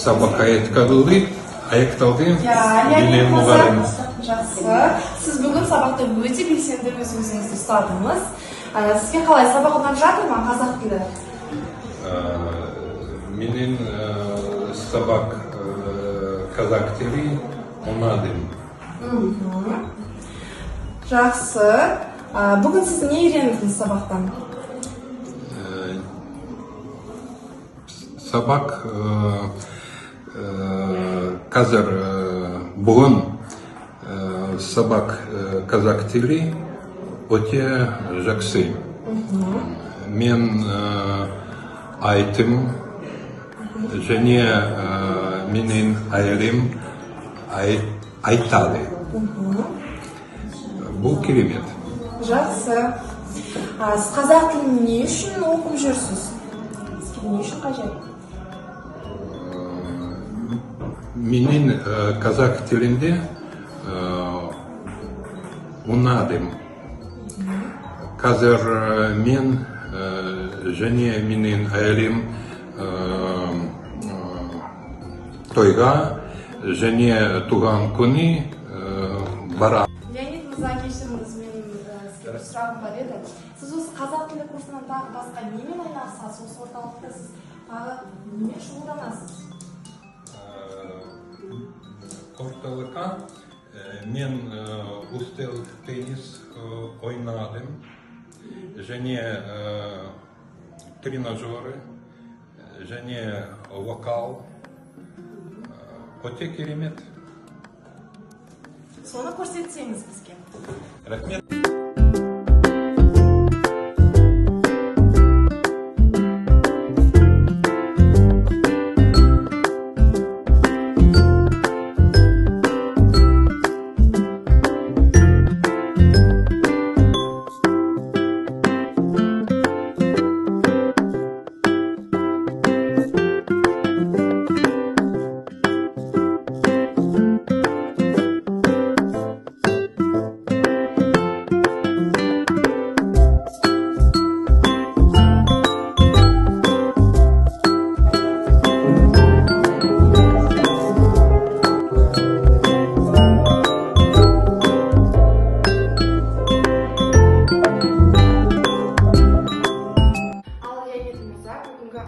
сабак аяқталды. Менен мұғалім. Жақсы. Сіз бүгін сабақта өте белсенді өзіңізді ұстадыңыз. Сізге қалай сабақ ұнап жатыр ма қазақ тілі? Менен сабақ қазақ тілі ұнады. Жақсы. Бүгін сіз не үйрендіңіз сабақтан? Сабақ қазір бүгін сабақ қазақ тілі өте жақсы. Мен айтым және менен айрым айтады. Бұл керемет. Жақсы. Сіз қазақ тілін не үшін оқып жүрсіз? Сізге не үшін қажет? Менен қазақ тілінде ұнадым. Қазір мен және менен айрым тойға және туған күні бара. Леонид Мырза, кешіріңіз, мен сізге бір сұрағым бар еді. Сіз осы қазақ тілі курсынан тағы басқа немен айналысасыз? Осы орталықта сіз тағы немен шұғылданасыз? Орталыққа мен үстел теннис ойнадым және тренажеры және вокал өте керемет. Соны көрсетсеңіз бізге. Рахмет.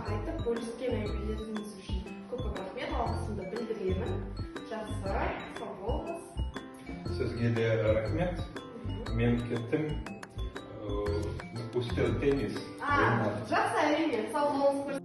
Айтып бөліскен әңгімелеріңіз үшін көп рахмет, алғысымды білдіремін. Жақсы, сау болыңыз. Сізге де рахмет. Мен кеттім үстел теннис. Жақсы, әрине, сау болыңыз.